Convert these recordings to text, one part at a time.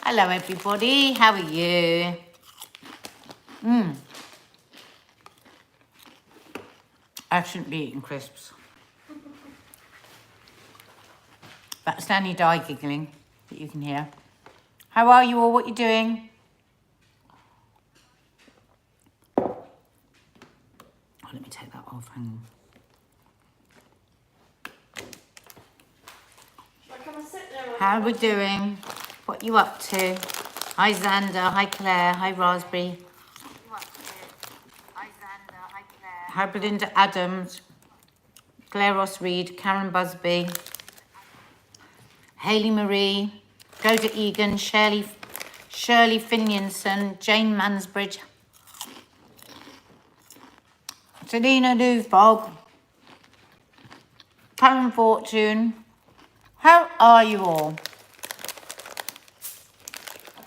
Hello everybody, how are you? I shouldn't be eating crisps. That's Danny Di giggling that you can hear. How are you all? What are you doing? Oh, let me take that off, hang on. How are we doing? What are you up to? Hi Xander, hi Claire, hi Raspberry. Hi Belinda Adams, Claire Ross Reed, Karen Busby, Hayley Marie, Goda Egan, Shirley Finionson, Jane Mansbridge, Selena Newfog, Karen Fortune. How are you all?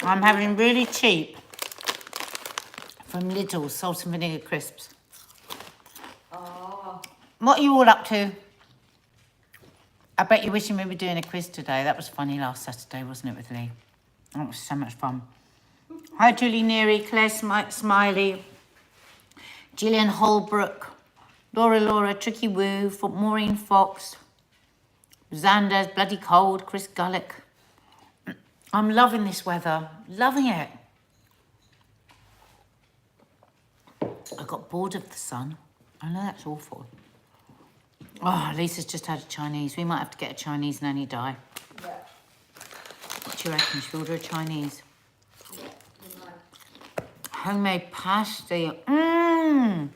I'm having really cheap from Lidl salt and vinegar crisps. Oh. What are you all up to? I bet you're wishing we were doing a quiz today. That was funny last Saturday, wasn't it, with Lee? That was so much fun. Hi, Julie Neary, Claire Smiley, Gillian Holbrook, Laura, Tricky Woo, Maureen Fox, Xander's Bloody Cold, Chris Gullick. I'm loving this weather, loving it. I got bored of the sun. I know that's awful. Oh, Lisa's just had a Chinese. We might have to get a Chinese nanny Di. Yeah. What do you reckon? Should we order a Chinese? Yeah, we might. Homemade pasty. Mmm.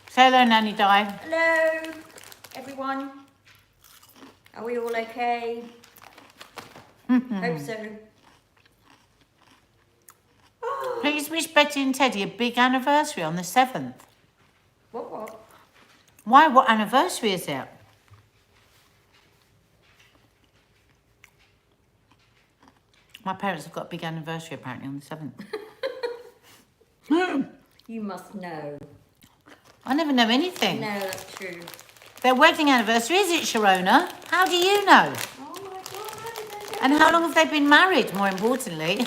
Say hello, nanny Di. Hello, everyone. Are we all okay? Hope so. Please wish Betty and Teddy a big anniversary on the 7th. What? Why? What anniversary is it? My parents have got a big anniversary apparently on the 7th. You must know. I never know anything. No, that's true. Their wedding anniversary, is it, Sharona? How do you know? Oh my God, how did they know? And how long have they been married, more importantly?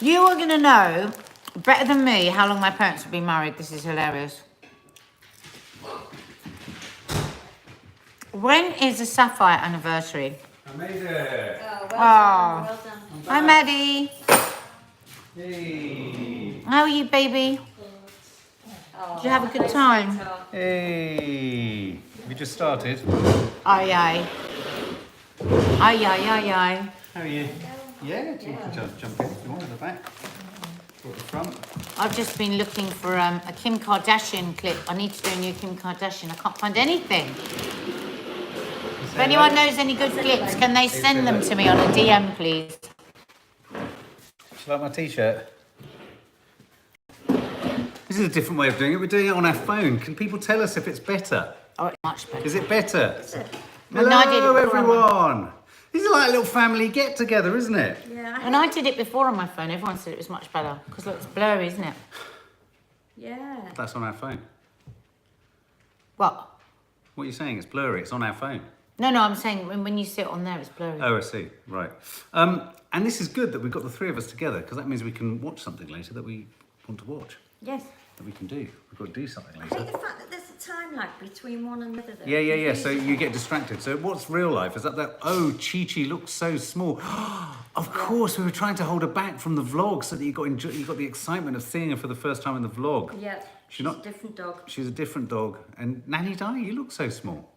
You are going to know better than me how long my parents have been married. This is hilarious. When is the Sapphire anniversary? I made it. Oh, well Oh. done, well done. Hi, Maddie. Hey. How are you, baby? Oh, Did you have a good time? Hey. Have you just started? Aye, aye. Aye, aye, aye, aye. How are you? Yeah, you can jump in if you want at the back. Or at the front. I've just been looking for a Kim Kardashian clip. I need to do a new Kim Kardashian. I can't find anything. If anyone knows any good clips, can they send them to me on a DM, please? Do you like my t-shirt? This is a different way of doing it. We're doing it on our phone. Can people tell us if it's better? Oh, it's much better. Is it better? When I did it Hello, before on my- everyone. This is like a little family get-together, isn't it? Yeah. When I did it before on my phone, everyone said it was much better. Because look, it's blurry, isn't it? Yeah. That's on our phone. What? What are you saying? It's blurry. It's on our phone. No, I'm saying when you sit on there, it's blurry. Oh, I see. Right. And this is good that we've got the three of us together because that means we can watch something later that we want to watch. Yes. That we can do. We've got to do something I hate later. the fact that there's a time lag between one and the other. though. Yeah. So you get distracted. So what's real life? Is that oh, Chi-Chi looks so small. Of course, we were trying to hold her back from the vlog so that you got the excitement of seeing her for the first time in the vlog. Yeah. She's not- a different dog. She's a different dog. And Nanny Di, you look so small.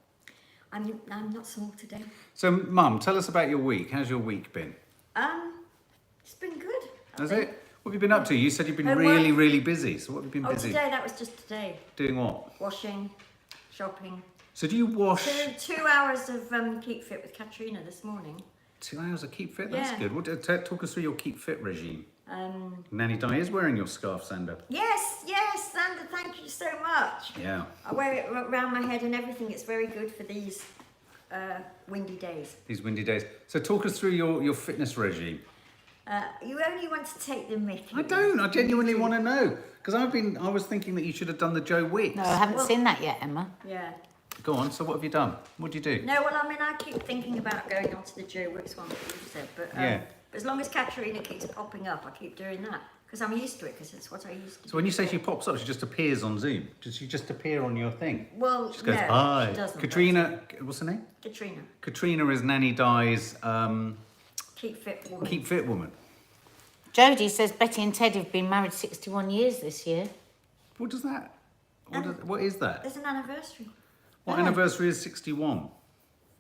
I'm not small today. So, Mum, tell us about your week. How's your week been? It's been good. I Has think. it? What have you been up to? You said you've been Homework. really, really busy. So what have you been Oh, busy? today, that was just today. Doing what? Washing, shopping. So do you wash 2 hours of Keep Fit with Katrina this morning. 2 hours of Keep Fit? That's Yeah. good. Talk us through your Keep Fit regime. Nanny Di is wearing your scarf, Sander. Yes, Sandra, thank you so much. Yeah. I wear it around my head and everything. It's very good for these windy days. These windy days. So talk us through your fitness regime. You only want to take the mickey. I don't. I genuinely want to know because I was thinking that you should have done the Joe Wicks. No, I haven't Well- seen that yet, Emma. Yeah. Go on. So what have you done? What do you do? No, well, I mean, I keep thinking about going on to the Joe Wicks one that you said, but Yeah. as long as Katerina keeps popping up, I keep doing that because I'm used to it because it's what I used to do. So when you say she pops up, she just appears on Zoom. Does she just appear on your thing? Well, She goes, no, hi. she doesn't. Katrina, what's her name? Katrina, Katrina is Nanny Di's keep fit woman. keep fit woman. Jodie says Betty and Ted have been married 61 years this year. What does that? What is that? There's an anniversary. What Yeah. anniversary is 61? Yeah,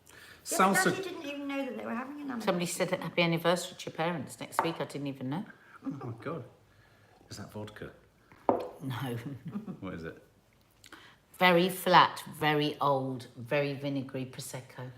but Salsa. Daddy didn't even know that they were having an anniversary. Somebody said happy anniversary to your parents next week. I didn't even know. Oh my god. Is that vodka? No. What is it? Very flat, very old, very vinegary Prosecco.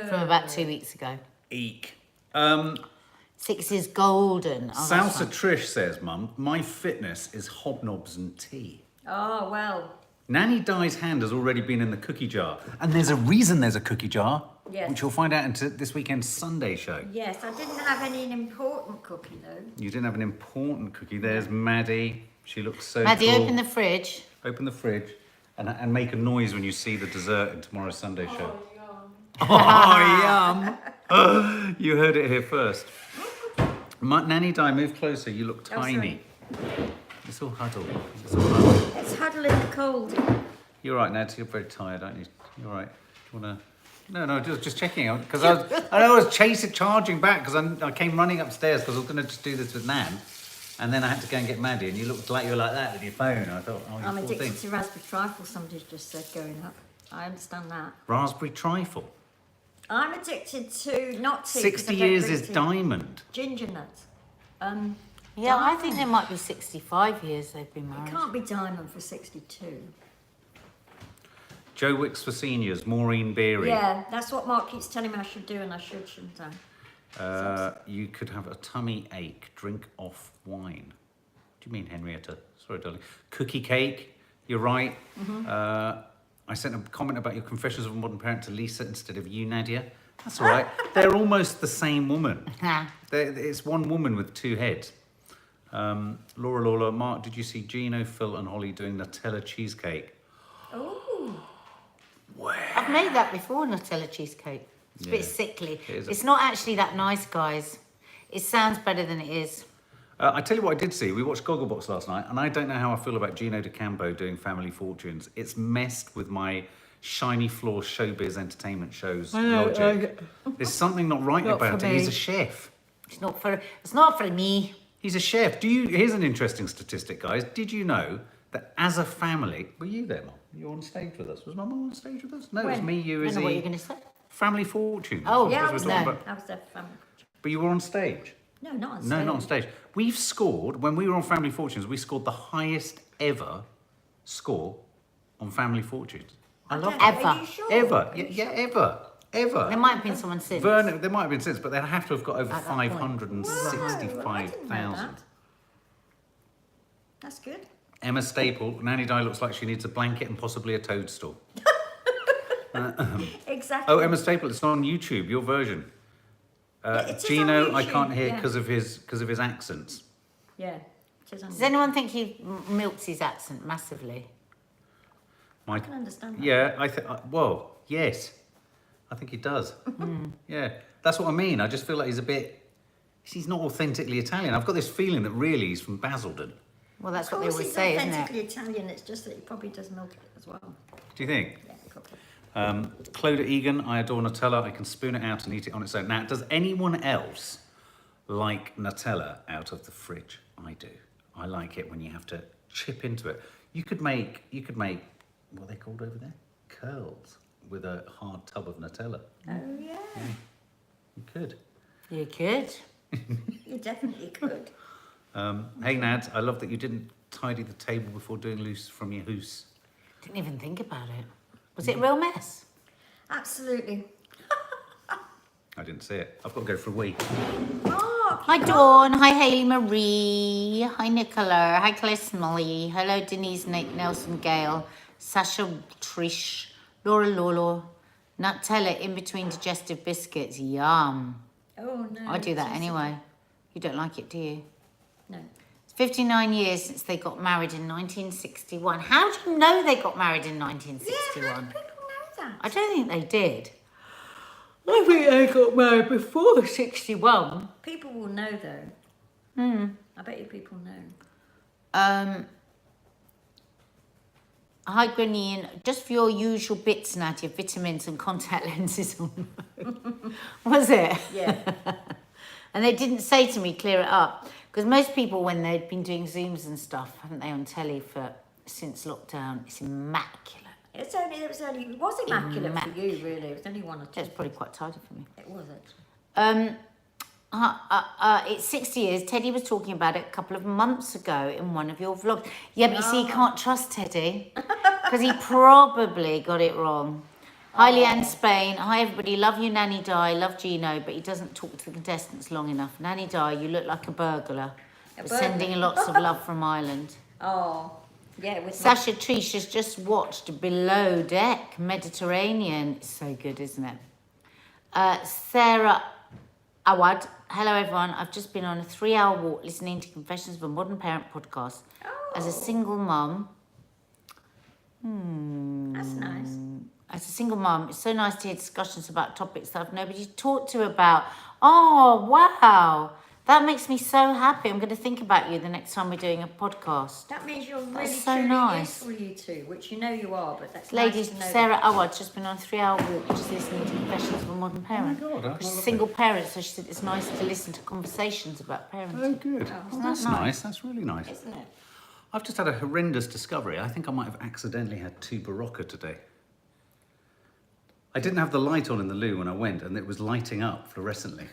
From about 2 weeks ago. Eek. 6 is golden. Oh, that's Salsa nice. Trish says, Mum, my fitness is hobnobs and tea. Oh, well, Nanny Di's hand has already been in the cookie jar. And there's a reason there's a cookie jar, Yes. which you'll find out in this weekend's Sunday show. yes, I didn't have any important cookie though. You didn't have an important cookie. There's Maddie. She looks so Maddie, cool. open the fridge. Open the fridge and make a noise when you see the dessert in tomorrow's Sunday show. Oh, Oh, yum! You heard it here first. Nanny Di, move closer. You look Oh, sorry. tiny. It's all huddled. It's all huddled. Let's huddle in the cold. You're right, Ned. You're very tired, aren't you? You're right. Do you want to... No, just checking out. Because I was charging back because I came running upstairs because I was going to just do this with Nan. And then I had to go and get Maddie, and you looked like you were like that with your phone. I thought, oh, you I'm poor addicted thing. to raspberry trifle, somebody's just said going up. I understand that. Raspberry trifle. I'm addicted to not tea. 'cause 60 I don't years drink is tea. diamond. Ginger nuts. Yeah, I think there might be 65 years they've been It married. can't be diamond for 62. Joe Wicks for seniors. Maureen Beery. Yeah, that's what Mark keeps telling me I should do, and I should, shouldn't I? You could have a tummy ache. Drink off wine. What do you mean, Henrietta? Sorry, darling. Cookie cake. You're right. I sent a comment about your Confessions of a Modern Parent to Lisa instead of you, Nadia. That's all right. They're almost the same woman. It's one woman with two heads. Laura, Mark, did you see Gino, Phil and Holly doing Nutella cheesecake? Oh, I've made that before, Nutella cheesecake. It's a bit Yeah. sickly. It is. It's not actually that nice, guys. It sounds better than it is. I tell you what I did see. We watched Gogglebox last night, and I don't know how I feel about Gino DeCampo doing Family Fortunes. It's messed with my shiny floor showbiz entertainment shows logic. There's something not right Not about for it. He's me. a chef. It's not for me. He's a chef. Here's an interesting statistic, guys. Did you know that as a family, were you there, Mum? You were on stage with us. Was my mum on stage with us? No, it was When? me, you, I don't know what Izzy. you're going to say. Family Fortunes. Oh, yeah, I Because was we're there. talking about- I was there for family. But you were on stage. No, not on stage. No, not on stage. We've scored, when we were on Family Fortunes, we scored the highest ever score on Family Fortunes. I love don't- that. Ever. Are you sure? Ever. Are you Yeah, sure? ever. Ever. There might have been someone since. Vernon, there might have been since, but they'd have to have got over At that point. Wow, I didn't know 565,000. that. That's good. Emma Staple, Nanny Di looks like she needs a blanket and possibly a toadstool. Exactly. Oh, Emma Staple, it's on YouTube, your version. It is on Gino, I YouTube, can't hear yeah. because of his accents. Yeah. It is on Does anyone think he milks his accent massively? My, I can understand that. yeah, well, yes, I think he does. Yeah, that's what I mean. I just feel like he's not authentically Italian. I've got this feeling that really he's from Basildon. Well, that's Of what they course, always he's say, isn't authentically it? Italian. It's just that he probably does milk it as well. Do you think? Yeah, probably. Clodagh Egan, I adore Nutella. I can spoon it out and eat it on its own. Now, does anyone else like Nutella out of the fridge? I do. I like it when you have to chip into it. You could make, what are they called over there? Curls with a hard tub of Nutella. Oh, yeah. You could. You could. You definitely could. Hey, Nad, I love that you didn't tidy the table before doing loose from your hoose. Didn't even think about it. Was it a real mess? Absolutely. I didn't see it. I've got to go for a wee. Mark! Hi Dawn, hi Hayley Marie, hi Nicola, hi Claire Smiley, hello Denise, Nate, Nelson, Gail, Sasha, Trish, Laura Lolo, Nutella in between digestive biscuits, yum. Oh, no. I do that it's anyway. You don't like it, do you? No. It's 59 years since they got married in 1961. How do you know they got married in 1961? Yeah, how do people know that? I don't think they did. I think they got married before 61. People will know though. I bet you people know. Hi, Granny, just for your usual bits, Nadia, vitamins and contact lenses on. Was it? Yeah. And they didn't say to me, clear it up. Because most people, when they'd been doing Zooms and stuff, haven't they, on telly since lockdown, it's immaculate. It was immaculate for you, really. It was only one or two. It's probably quite tidy for me. It was actually. It's 60 years. Teddy was talking about it a couple of months ago in one of your vlogs. Yeah, but you see, you can't trust Teddy because he probably got it wrong. Hi, Leanne Spain. Hi, everybody. Love you, Nanny Di. Love Gino, but he doesn't talk to the contestants long enough. Nanny Di, you look like a burglar. We're sending lots of love from Ireland. Oh, yeah. With Sasha Trish has just watched Below Deck Mediterranean. It's so good, isn't it? Sarah Awad. Hello, everyone. I've just been on a 3-hour walk listening to Confessions of a Modern Parent podcast. As a single mum. That's nice. As a single mum, it's so nice to hear discussions about topics that I've nobody talked to about. Oh, wow. That makes me so happy. I'm going to think about you the next time we're doing a podcast. That means you're really so truly nice. useful, you two, which you know you are, but that's Ladies, nice to know. Sarah Awad's just been on a 3-hour walk just listening to Confessions of a Modern Parent. Oh my God, I She's a love it. single parent, so she said it's nice to listen to conversations about parenting. Oh, good. Oh, That's nice? nice. That's really nice. Isn't it? I've just had a horrendous discovery. I think I might have accidentally had 2 Barocca today. I didn't have the light on in the loo when I went, and it was lighting up fluorescently.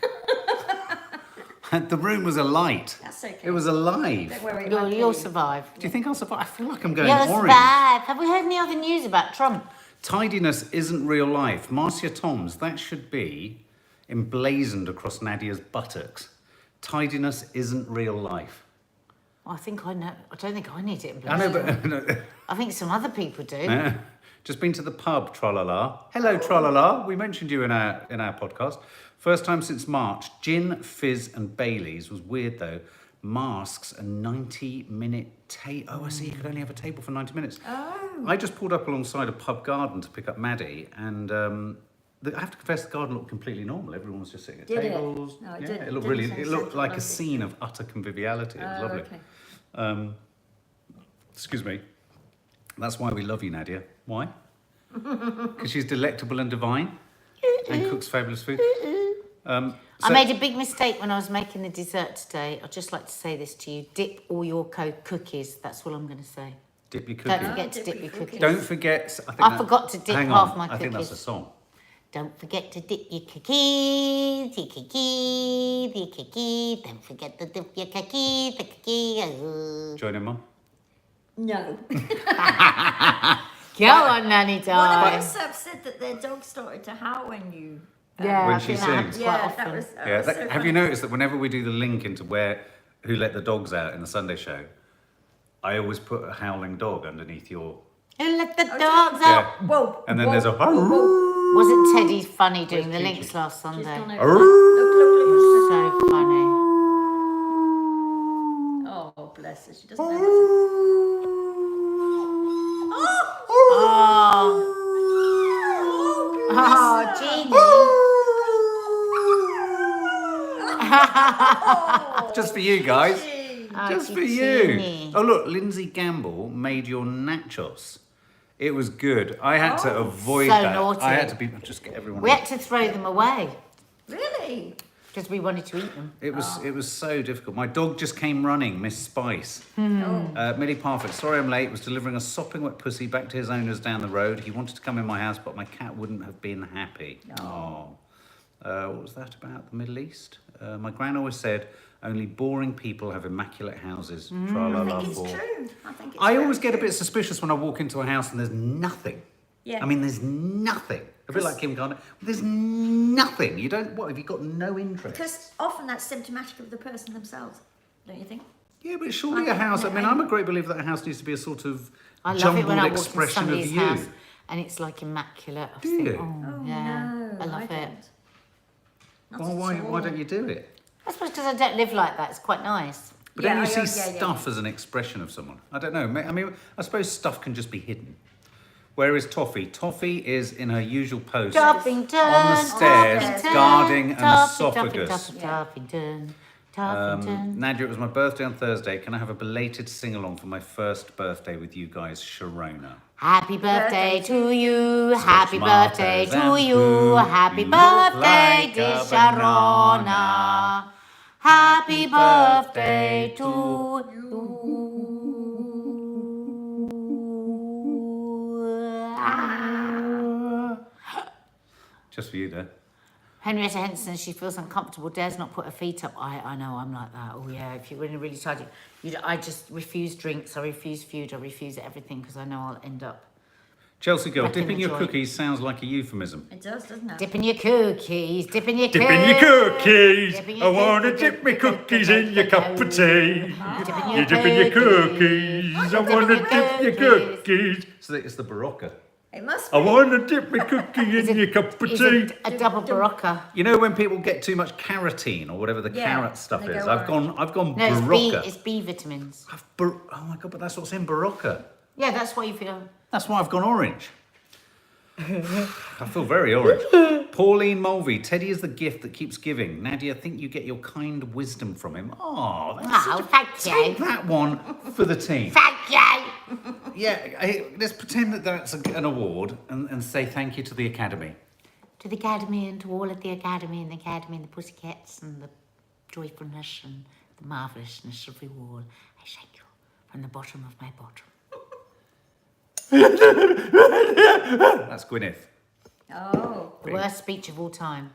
The room was alight. That's okay. It was alive. Don't worry, it won't You'll kill you. survive. Do you think I'll survive? I feel like I'm going You'll orange. survive. Have we heard any other news about Trump? Tidiness isn't real life. Marcia Toms, that should be emblazoned across Nadia's buttocks. Tidiness isn't real life. I think I know. I don't think I need it. I know, but no, I think some other people do. just been to the pub, tra-la-la. Hello, tra-la-la. We mentioned you in our podcast. First time since March. Gin, fizz, and Baileys was weird though. Masks a 90-minute Oh, I see. You could only have a table for 90 minutes. Oh. I just pulled up alongside a pub garden to pick up Maddie, and I have to confess, the garden looked completely normal. Everyone was just sitting at Did it? tables. No, it yeah, didn't. it looked Didn't really. sound It looked central like a London. scene of utter conviviality. It was lovely. Okay. Excuse me. That's why we love you, Nadia. Why? Because she's delectable and divine, and cooks fabulous food. I made a big mistake when I was making the dessert today. I'd just like to say this to you. Dip all your cookies. That's all I'm going to say. Dip your Don't cookies. forget to dip dip your your cookies. cookies. Don't forget. I forgot to dip hang half on, my I think that's a cookies. song. Don't forget to dip your cookies, your cookies, your cookies. Don't forget to dip your cookies, the cookies. Join in, Mum. No. Go on, Nanny One of Di. us said that their dog started to howl when you... Yeah, When I she think that happens sings. quite Yeah, often. that was Yeah. so Have funny. you noticed that whenever we do the link into who let the dogs out in the Sunday show, I always put a howling dog underneath your. Who let the Oh, dogs Yeah. out? Whoa. And then whoa, there's a. whoa, whoa. Wasn't Teddy funny doing the Where's links Gigi? last She's Sunday? gone over. Look. So funny. Oh, bless her. She doesn't know what's... Oh, Oh, Jeannie. Just for you guys. Oh, Just for Jeannie. you. Oh look, Lindsay Gamble made your nachos. It was good. I had to avoid So that. naughty. I had to just get everyone. We had to throw them away Really? because we wanted to eat them. It was so difficult. My dog just came running, Miss Spice. Oh. Millie Parfitt, sorry I'm late, was delivering a sopping wet pussy back to his owners down the road. He wanted to come in my house, but my cat wouldn't have been happy. Oh. What was that about? The Middle East? My gran always said, only boring people have immaculate houses. Tra-la-la I think it's ball. true. I think it's I very always get a true. bit suspicious when I walk into a house and there's nothing. Yeah. I mean, there's nothing. A bit like Kim Kardashian. There's nothing. You don't, what, have you got no interest? Because often that's symptomatic of the person themselves, don't you think? Yeah, but surely I a house, I think- mean, I'm a great believer that a house needs to be a sort of I love it jumbled when I walk into expression of somebody's you. house and it's like immaculate. I Do think, you? Oh, yeah, no. I love it. don't. Not Well, at why all. don't you do it? I suppose because I don't live like that. It's quite nice. But Yeah, don't you yeah, see yeah, stuff as an expression of someone? I don't know. I mean, I suppose stuff can just be hidden. Where is Toffee? Toffee is in her usual post Toffington. on the stairs, Toffington. guarding an Toffee, esophagus. Toffington. Toffington. Nadia, it was my birthday on Thursday. Can I have a belated sing-along for my first birthday with you guys, Sharona? Happy birthday to you. Such Happy birthday martyrs to and you. food. Happy You look birthday, like dear a Sharona. banana. Happy birthday to you. Just for you there. Henrietta Henson, she feels uncomfortable, dares not put her feet up. I know, I'm like that. Oh yeah, if you're in a really tight, I just refuse drinks, I refuse food, I refuse everything because I know I'll end up. Chelsea girl, Wrecking dipping the your joint. cookies sounds like a euphemism. It does, doesn't it? Dipping your cookies, dipping your Dipping your cookies. Dipping I your wanna cookies, dip my dipping cookies in your cup of tea. Dipping You're dipping your cookies. I wanna dip your cookies. So it's the Barocca. It must I be. wanna dip my cookie in your cup of Is tea. it a double Barocca? You know when people get too much carotene or whatever the Yeah, carrot stuff they is? go I've gone No, it's Barocca. it's B vitamins. Oh my god, but that's what's in Barocca. Yeah, that's why you feel. That's why I've gone orange. I feel very orange. Pauline Mulvey, Teddy is the gift that keeps giving. Nadia, think you get your kind wisdom from him. Oh, that's Oh, thank take you. that one for the team. Thank you. Yeah, let's pretend that that's an award and say thank you to the Academy. To the Academy and to all of the Academy and the Pussycats and the joyfulness and the marvellousness of you all. I thank you from the bottom of my bottom. That's Gwyneth. Oh, The worst speech of all time.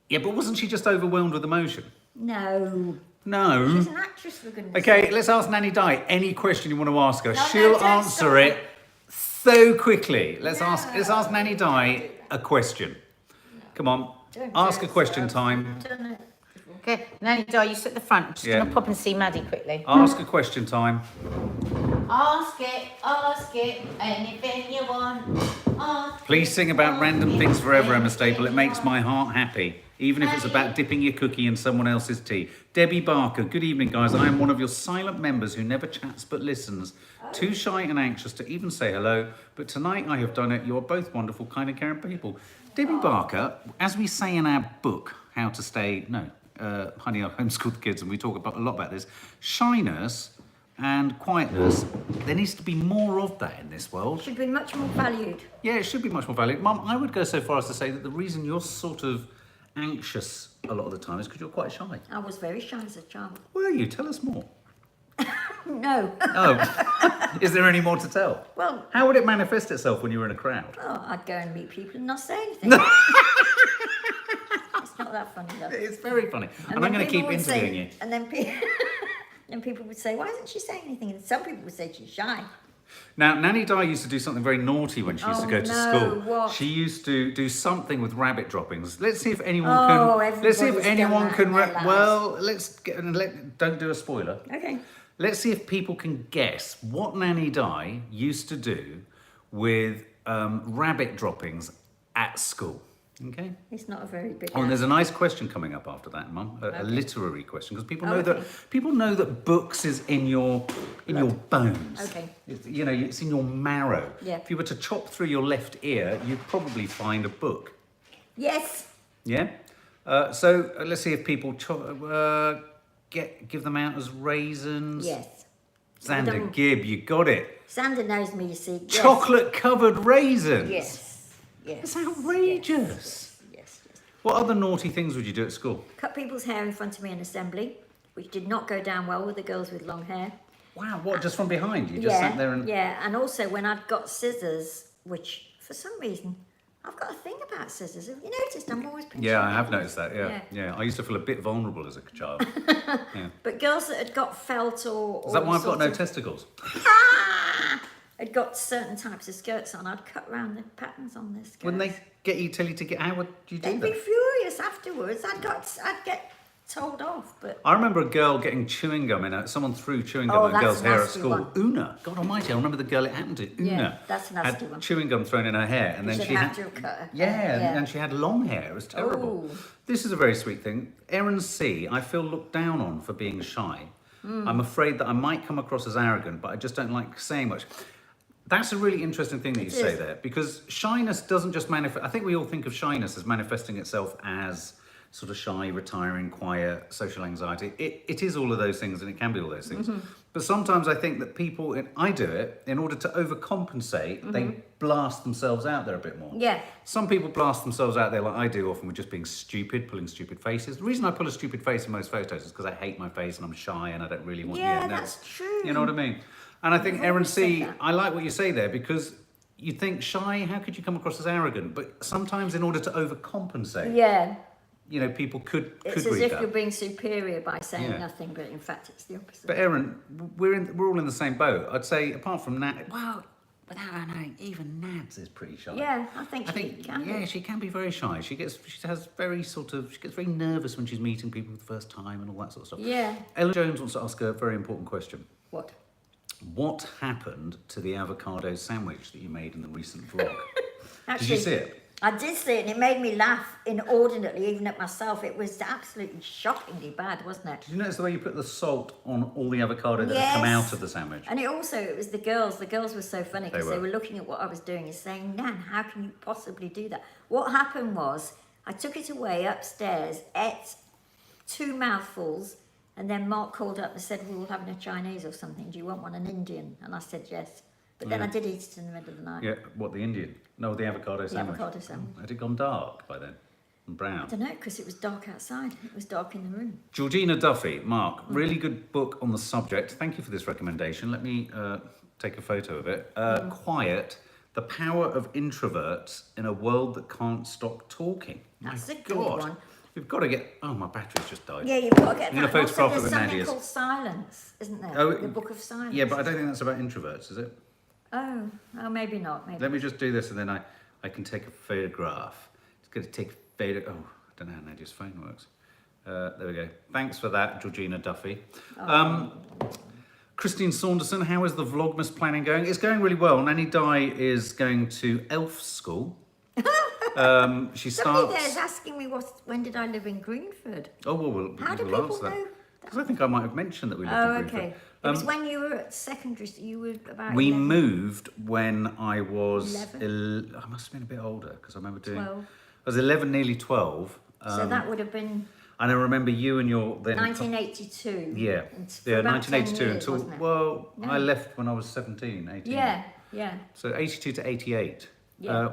Yeah, but wasn't she just overwhelmed with emotion? no. No. She's an actress, for goodness Okay, sake. let's ask Nanny Di any question you want to ask her. No, She'll don't answer stop it it. so quickly. Let's No. ask Nanny Di a question. Come on, Don't ask do a it, question sir. time. I've done it. Okay, Nanny Di, you sit at the front. I'm just Yeah. going to pop and see Maddie quickly. Ask a question time. Ask it, anything you want. Ask Please sing about random things forever, Emma Staple. It makes my heart happy, even if it's about dipping your cookie in someone else's tea. Debbie Barker, good evening, guys. I am one of your silent members who never chats but listens. Too shy and anxious to even say hello, but tonight I have done it. You are both wonderful, kind and caring people. Debbie Barker, as we say in our book, How to Stay, Honey, I Homeschooled the Kids, and we talk a lot about this, shyness and quietness, there needs to be more of that in this world. Should be much more valued. Yeah, it should be much more valued. Mum, I would go so far as to say that the reason you're sort of anxious a lot of the time is because you're quite shy. I was very shy as a child. Were you? Tell us more. No. Oh, is there any more to tell? Well, How would it manifest itself when you were in a crowd? I'd go and meet people and not say anything. It's not that funny though. It's very funny. And I'm then going to people keep would say- interviewing you. And then, then people would say, why isn't she saying anything? And some people would say she's shy. Now, Nanny Di used to do something very naughty when she used to Oh, go to no, school. what? She used to do something with rabbit droppings. Let's see if anyone Oh, can. Let's see if everybody's anyone done that can. in their lives. Well, don't do a spoiler. Okay. Let's see if people can guess what Nanny Di used to do with rabbit droppings at school. Okay. It's not a very big Oh, and there's a nice question coming up after that, Mum. A literary question, because people know okay. that books is in your bones. Okay. It's in your marrow. Yeah. If you were to chop through your left ear, you'd probably find a book. Yes. Yeah. So let's see if people give them out as raisins. Yes. Xander Them- Gibb, you got it. Sander knows me, you see. Yes. Chocolate covered raisins. Yes. Yes. It's outrageous. Yes. What other naughty things would you do at school? Cut people's hair in front of me in assembly, which did not go down well with the girls with long hair. Wow, what, just from behind? You just sat there and... Yeah, and also when I'd got scissors, which for some reason, I've got a thing about scissors. Have you noticed? I'm always pinching. Yeah, I have them. noticed that, yeah. I used to feel a bit vulnerable as a child. Yeah. But girls that had got felt or Is that why I've got no sort of- testicles? had got certain types of skirts on, I'd cut round the patterns on their skirts. When they tell you to get... How would you do They'd be that? furious afterwards. I'd get told off, but I remember a girl getting chewing gum in her... Someone threw chewing gum Oh, in a that's girl's a hair at nasty school. one. Una. God almighty, I remember the girl it happened to. Una. Yeah, that's a nasty had one. chewing gum thrown in her hair, and then should she have had... to have cut her Yeah, hair. and she had long hair. It was terrible. Oh. This is a very sweet thing. Erin C. I feel looked down on for being shy. Hmm. I'm afraid that I might come across as arrogant, but I just don't like saying much. That's a really interesting thing that you say is. there, because shyness doesn't just manifest. I think we all think of shyness as manifesting itself as sort of shy, retiring, quiet, social anxiety. It is all of those things, and it can be all those things. But sometimes I think that people, and I do it, in order to overcompensate, they blast themselves out there a bit more. Yeah. Some people blast themselves out there like I do, often with just being stupid, pulling stupid faces. The reason I pull a stupid face in most photos is because I hate my face and I'm shy and I don't really want Yeah, no. that's true. You know what I mean? And I think, I've Erin always said C., that. I like what you say there, because you think shy, how could you come across as arrogant? But sometimes in order to overcompensate, Yeah. you know, people could It's read as if that. you're being superior by saying Yeah. nothing, but in fact it's the opposite. But Erin, we're all in the same boat. I'd say, apart from Nat, well, without her knowing, even Nads is pretty shy. Yeah, I think she can be. Yeah, she can be very shy. She gets very nervous when she's meeting people for the first time and all that sort of stuff. Yeah. Ella Jones wants to ask a very important question. What? What happened to the avocado sandwich that you made in the recent vlog? Actually, Did you see it? I did see it, and it made me laugh inordinately, even at myself. It was absolutely shockingly bad, wasn't it? Did you notice the way you put the salt on all the avocado that had come Yes. out of the sandwich? And it was the girls. The girls were so funny because they were. were looking at what I was doing and saying, Nan, how can you possibly do that? What happened was I took it away upstairs, ate 2 mouthfuls, and then Mark called up and said, we were having a Chinese or something. Do you want one, an Indian? And I said, yes. But then I did eat it in the middle of the night. Yeah, what, the Indian? No, the avocado sandwich. avocado sandwich. Had it gone dark by then? And I brown? don't know, because it was dark outside. It was dark in the room. Georgina Duffy, Mark, really good book on the subject. Thank you for this recommendation. Let me take a photo of it. Quiet, The Power of Introverts in a World That Can't Stop Talking. That's My a good God. one. We've got to get... Oh, my battery's just died. Yeah, you've got to get I'm gonna that. Also, photograph there's it with something NADIA's. called Silence, isn't there? Oh, The Book of Silence. Yeah, but I don't think that's about introverts, is it? Oh, maybe not. Maybe. Let me just do this and then I can take a photograph. It's going to take a photo. Oh, I don't know how Nadia's phone works. There we go. Thanks for that, Georgina Duffy. Christine Saunderson, how is the Vlogmas planning going? It's going really well. Nanny Di is going to elf school. She Somebody starts... there is asking me when did I live in Greenford? Oh, well, How do we'll people answer that. know? Because I think I might have mentioned that we lived Oh, in Greenford. okay. It was when you were at secondary. You were about. We 11. moved when I was... 11? I must have been a bit older because I remember doing... 12. I was 11, nearly 12. So that would have been And I remember you and your... then 1982. Yeah, For yeah, about 10 1982 years, until... wasn't it? Well, No. I left when I was 17, 18. Yeah. So 82 to 88. Yeah.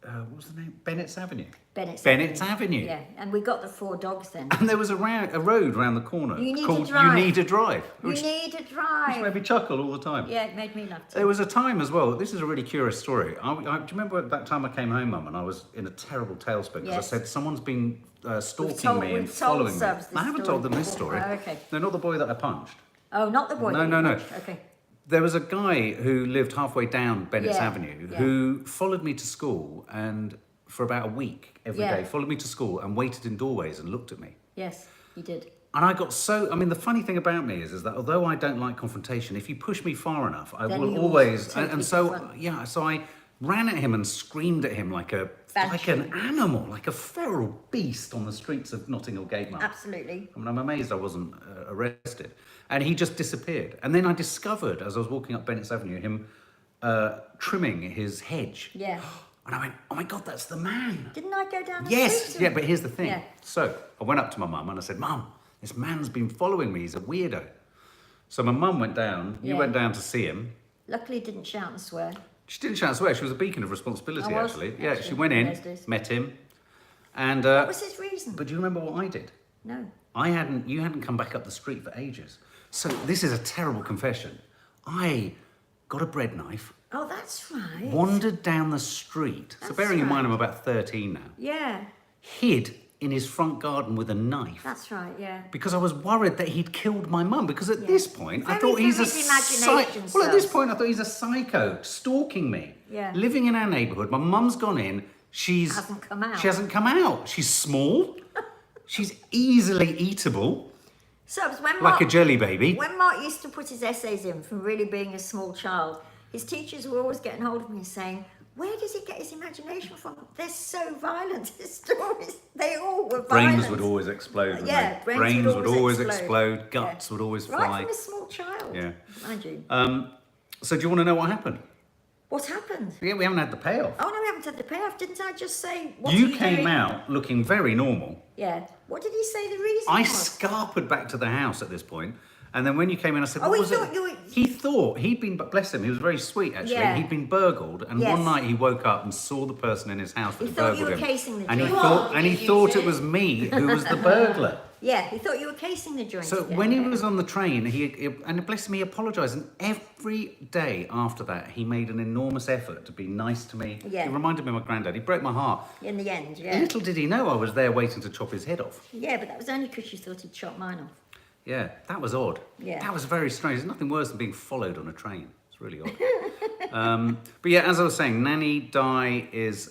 What was the name? Bennett's Avenue. Bennett's Avenue. Yeah, and we got the 4 dogs then. And there was a road around the corner You Need to called Drive. You Need to Drive, You which need to made drive. me chuckle all the time. Yeah, it made me laugh too. There was a time as well, this is a really curious story. Do you remember that time I came home, Mum, and I was in a terrible tailspin because Yes. I said someone's been stalking told- me and we've told following me. Subs this I haven't story told them this before. story. Oh, okay. No, not the boy that I punched. Oh, not the boy. No, that you no, no. punched. Okay. There was a guy who lived halfway down Bennett's Yeah, Avenue yeah. who followed me to school and for about a week every day, Yeah. followed me to school and waited in doorways and looked at me. Yes, you did. And I got so, I mean, the funny thing about me is that although I don't like confrontation, if you push me far enough, I Then will you always, take and it so, front. yeah, so I ran at him and screamed at him like an animal, like a feral beast on the streets of Notting Hill Gate, Mum. Absolutely. I mean, I'm amazed I wasn't arrested. And he just disappeared. And then I discovered, as I was walking up Bennett's Avenue, him trimming his hedge. Yeah. And I went, oh my God, that's the man. Didn't I go down the Yes, street? yeah, but here's the thing. Yeah. So I went up to my mum and I said, Mum, this man's been following me. He's a weirdo. So my mum went down. You Yeah. went down to see him. Luckily, didn't shout and swear. She didn't shout and swear. She was a beacon of responsibility, I was, actually. Yeah, she actually, went in in, those days. met him. And, What was his reason? but do you remember what I did? No. You hadn't come back up the street for ages. So this is a terrible confession. I got a bread knife, Oh, that's right. wandered down the street. So That's bearing in mind right. I'm about 13 now. Yeah, Hid in his front garden with a knife. that's right. Yeah. Because I was worried that he'd killed my mum. Because at this point, I Very thought he's a vivid imagination, Well, at this Subs. point, I thought he's a psycho stalking me. Yeah. Living in our neighbourhood. My mum's gone in. She's Hasn't come out. She hasn't come out. She's small. She's easily eatable, So it was when like Mark, a jelly baby. when Mark used to put his essays in from really being a small child, his teachers were always getting hold of me and saying, where does he get his imagination from? They're so violent, his stories. They all were violent. Brains would always explode. wouldn't Yeah, they? brains would always explode. Guts Yeah. would always Right fly. from a small child, Yeah. mind you. So do you want to know what happened? What happened? Yeah, we haven't had the payoff. Oh no, we haven't had the payoff. Didn't I just say what You are came doing? out looking very normal. Yeah. What did he say the reason I was? scarpered back to the house at this point, and then when you came in, I said, Oh, "What he was thought it?" you were- He thought he'd been, bless him, he was very sweet actually. Yeah. He'd been burgled, and Yes. one night he woke up and saw the person in his house that He thought you burgled were him, casing the and he joint. thought, and he Did you thought say? it was me who was the burglar. Yeah, he thought you were casing the joint. So again. when he was on the train, and bless him, he apologised, and every day after that, he made an enormous effort to be nice to me. Yeah. He reminded me of my granddad. He broke my heart. In the end, yeah. Little did he know I was there waiting to chop his head off. Yeah, but that was only because you thought he'd chop mine off. Yeah, that was odd. Yeah. That was very strange. There's nothing worse than being followed on a train. It's really odd. But yeah, as I was saying, Nanny Di is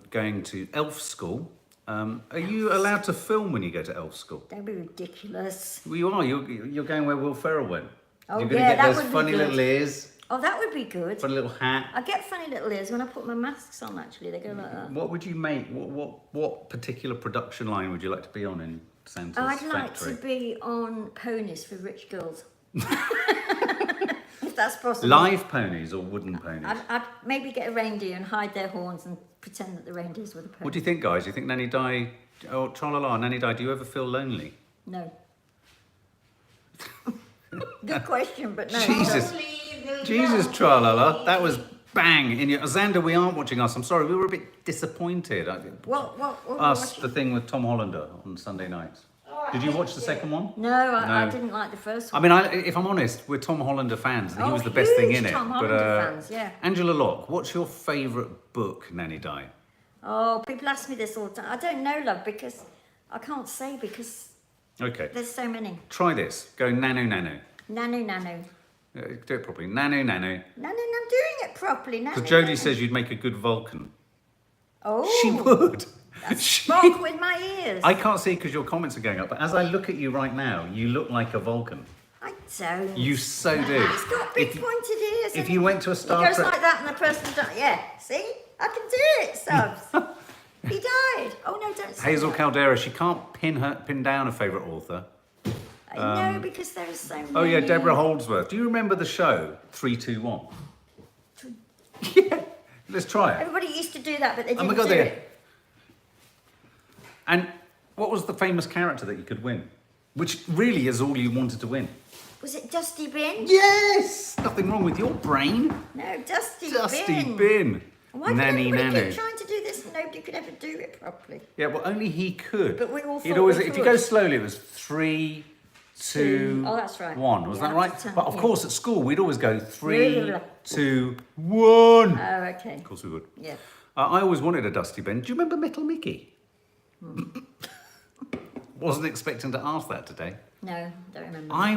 going to elf school. Are you allowed to film when you go to elf school? Don't be ridiculous. Well, you are. You're going where Will Ferrell went. Oh, You're going yeah, to get that those would be funny good. little ears, Oh, that would be good. funny little hat. I get funny little ears when I put my masks on, actually. They go like that. What would you make? What particular production line would you like to be on in Santa's I'd like factory? to be on ponies for rich girls. If that's possible. Live ponies or wooden ponies? I'd maybe get a reindeer and hide their horns and pretend that the reindeers were the ponies. What do you think, guys? Do you think Nanny Di, or Tra-la-la, Nanny Di, do you ever feel lonely? No. Good question, but no. Jesus. Jesus, Tra-la-la, that was bang in your... Xander, we aren't watching us. I'm sorry, we were a bit disappointed. What Us, watching? the thing with Tom Hollander on Sunday nights. Did you watch the second one? No, I No. didn't like the first I one. mean, if I'm honest, we're Tom Hollander fans, and he Oh, was the best thing huge in it. Tom Hollander fans, yeah. Angela Locke, what's your favourite book, Nanny Di? Oh, people ask me this all the time. I don't know, love, because I can't say because Okay, there's so many. try this. Go nanu nanu. Nanu, nanu. Do it properly. Nanu nanu. Nanu, I'm doing it properly. Nanu, Because Jodie nanu. says you'd make a good Vulcan. Oh, She would. She- Spoke with my ears. I can't see because your comments are going up, but as I look at you right now, you look like a Vulcan. I don't. You so do. He's got big If- pointed ears. if and you went to a Star He goes Trek- like that and the person died. Yeah, see? I can do it, subs. He died. Oh, no, don't say Hazel that. Caldera, she can't pin down a favourite author. No, because there are so many. Oh yeah, Deborah Holdsworth. Do you remember the show 321? Yeah, let's try it. Everybody used to do that, but they Oh didn't my God, do they- it. And what was the famous character that you could win? Which really is all you wanted to win. Was it Dusty Bin? Yes! Nothing wrong with your brain. No, Dusty Dusty Bin. Bin. Why did Nanny everybody Nanu. keep trying to do this and nobody could ever do it properly? Yeah, well, only he could. But we all He'd thought always, we if you could. go slowly, it was 3, 2, Oh, that's right. 1. Was Yeah, that right? that's 10, But of yeah. course, at school, we'd always go 3, Blah, blah, blah. 2, 1. Oh, okay. Of course we would. Yeah. I always wanted a Dusty Bin. Do you remember Metal Mickey? Wasn't expecting to ask that today. No, don't remember. I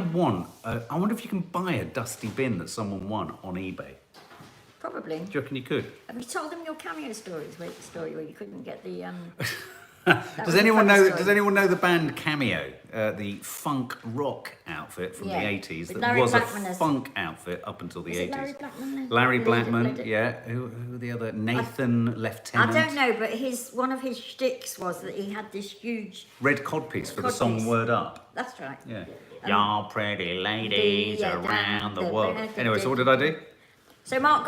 wonder if you can buy a Dusty Bin that someone won on eBay. Probably. Do you reckon you could? Have you told them your cameo stories? Wait, the story where you couldn't get the Does anyone know the band Cameo, the funk rock outfit from Yeah, the 80s with that Larry was Blackman a as- funk outfit up until the Was 80s? it Larry Blackman? Larry Leader, Blackman, leader. yeah. Who the other? Nathan Lieutenant. I don't know, but one of his shticks was that he had this huge. Red Codpiece for the Codpiece. song Word Up. That's right. Yeah. Y'all pretty ladies yeah, around the the- world. the- Anyway, so what did I do? So Mark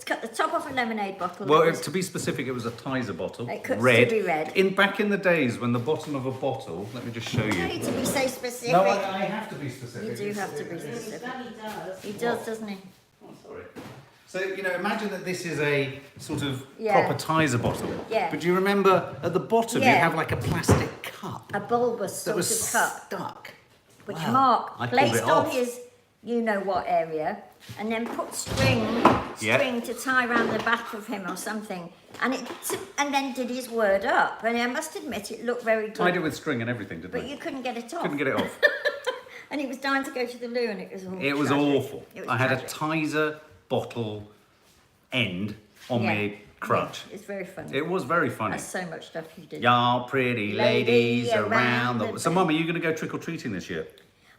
cut the top off a lemonade bottle. Well, It was- to be specific, it was a Tizer bottle. It could red. still be red. Back in the days when the bottom of a bottle, let me just show you you. need to be so specific. No, I have to be specific. You do have to be specific. does. He does, doesn't he? Oh, sorry. So, imagine that this is a sort of Yeah. proper Tizer bottle. Yeah. But do you remember at the bottom you Yeah. have like a plastic cup A bulbous that sort was of cup, stuck? which Wow. Mark I pulled placed it on off. his you-know-what area, and then put string Yeah. to tie around the back of him or something, and then did his word up. And I must admit, it looked very good. Tied it with string and everything, didn't But I? you couldn't get it off. Couldn't get it off. And he was dying to go to the loo, and it was all It was tragic. awful. It was I had tragic. a Tizer bottle end on Yeah. my crutch. Yeah, it's very funny. It was very funny. There's so much stuff you did. Y'all pretty ladies Ladies around around the... the- So, Mum, are you going to go trick-or-treating this year?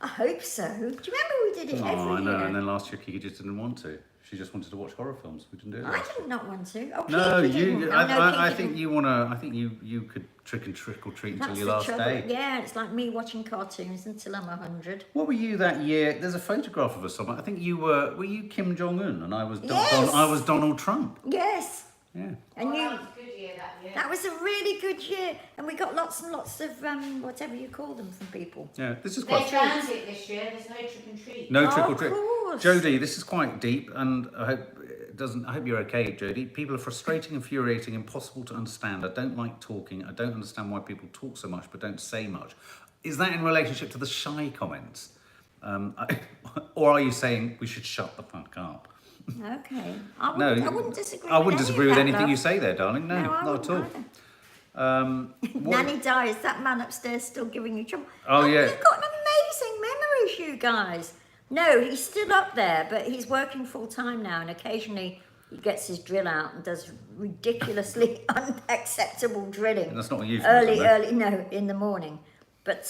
I hope so. Do you remember we did it Oh, every I know. year? And then last year, Kiki just didn't want to. She just wanted to watch horror films. We didn't do it. I did not want to. Oh, No, Kiki you. didn't. Oh, no, I Kiki think didn't. you wanna. I think you could trick or treat until That's your the last trouble. day. Yeah, it's like me watching cartoons until I'm 100. What were you that year? There's a photograph of us somewhere. I think you were. Were you Kim Jong Un and I was Yes! I was Donald Trump. Yes. Yeah. And you. That was a good year that year. That was a really good year, and we got lots and lots of whatever you call them from people. Yeah. This is There's quite. transit this year, there's no trick and treat. No Oh, trick or of treat. course. Jodie, this is quite deep, and I hope it doesn't. I hope you're okay, Jodie. People are frustrating, infuriating, impossible to understand. I don't like talking. I don't understand why people talk so much but don't say much. Is that in relationship to the shy comments, or are you saying we should shut the fuck up? Okay. I No, wouldn't disagree. I wouldn't with disagree with any of anything that, you love. say there, darling. No, I not wouldn't at all. either. What- Nanny Di, is that man upstairs still giving you trouble? Oh, yeah. You've got amazing memories, you guys. No, he's still up there, but he's working full time now, and occasionally he gets his drill out and does ridiculously unacceptable drilling. That's not a euphemism, though. Early, no, in the morning. But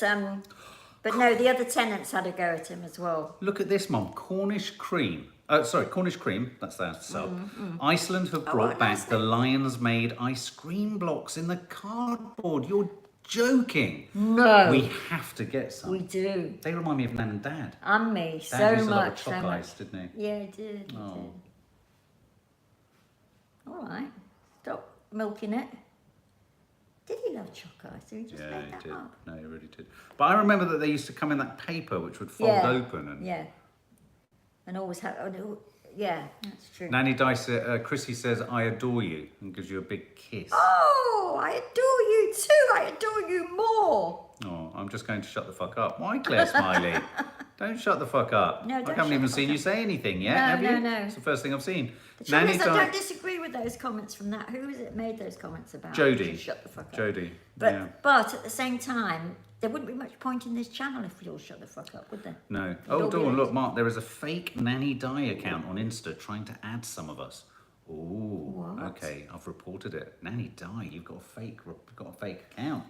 no, the other tenants had a go at him as well. Look at this, Mum. Cornish cream. Cornish cream. That's their sub. Iceland have Oh, brought what a back nice the thing. Lions-made ice cream blocks in the cardboard. You're joking. No, We have to get some. we do. They remind me of Nan and Dad. And me, Dad so used to love a much, so choc much. ice, didn't he? Yeah, he did. He Oh. did. All right, stop milking it. Did he love choc ice? Or he just Yeah, made he that did. up? No, he really did. But I remember that they used to come in that paper which would fold Yeah. open. And Yeah, and always have. Yeah, that's true. Nanny Dice, Chrissy says, "I adore you," and gives you a big kiss. Oh, I adore you too. I adore you more. Oh, I'm just going to shut the fuck up. Why, Claire Smiley? Don't shut the fuck up. No, I don't haven't shut even the seen fuck you say anything yet, No, have no, you? no. It's the first thing I've seen. The trouble Nanny is, I don't Di- disagree with those comments from that. Who is it made those comments about? Jodie. Just shut the fuck up. Jodie. But yeah. but at the same time, there wouldn't be much point in this channel if we all shut the fuck up, would there? No. all Oh, be Dawn, it. look, Mark, there is a fake Nanny Di account on Insta trying to add some of us. Ooh, What? okay, I've reported it. Nanny Di, you've got a fake account.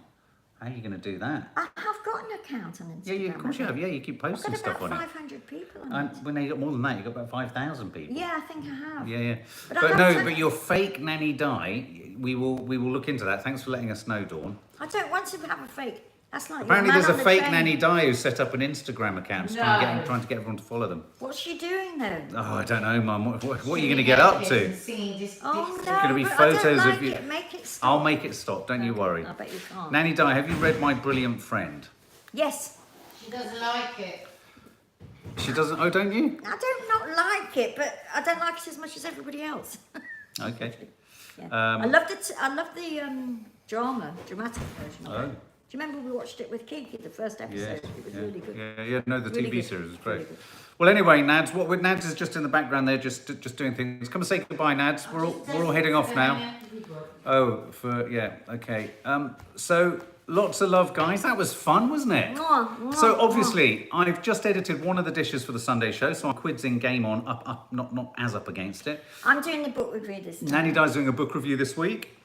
How are you going to do that? I have got an account on Instagram. Yeah, of course you have. Yeah, you keep I've posting got stuff about on it. 500 people on And it. when you got more than that, you got about 5,000 people. Yeah, I think I have. Yeah, yeah. But I But have no, to- but your fake Nanny Di, we will look into that. Thanks for letting us know, Dawn. I don't want to have a fake. That's like Apparently your man there's a on the fake train. Nanny Di who set up an Instagram account No. trying to get everyone to follow them. What's she doing though? Oh, I don't know, Mum. What are you going to get up to? Singing this. Oh no, gonna be but I photos don't of like you- It. Make it stop. I'll make it stop, don't you worry. I bet you can't. Nanny Di, have you read My Brilliant Friend? Yes, She doesn't like it. She doesn't, oh, don't you? I don't not like it, but I don't like it as much as everybody else. Okay. Yeah. I love the dramatic version of Oh. it. Do you remember we watched it with Kiki, the first Yes. episode? It was yeah. really good. Yeah, no, the Really TV good. series is Really great. good. Well, anyway, Nads, Nads is just in the background there, just doing things. Come and say goodbye, Nads. We're all heading off now. Oh, okay. So lots of love, guys. That was fun, wasn't it? Mwah, mwah, So obviously, I've just edited one of the dishes for the Sunday show, so our quid's in game on, not as up against it. I'm doing the book review this time. Nanny Di's doing a book review this week.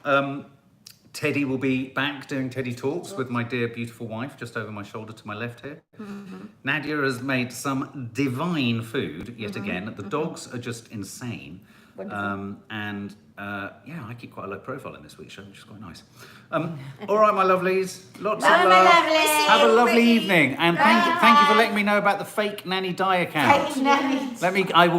Teddy will be back doing Teddy Talks with my dear, beautiful wife, just over my shoulder to my left here. Nadia has made some divine food yet again. The dogs are just insane. Wonderful. I keep quite a low profile in this week's show, which is quite nice. All right, my lovelies. Lots Bye, of my love. lovelies. Have a lovely Bye. evening. And thank you for letting me know about the fake Nanny Di account. Nanny. I will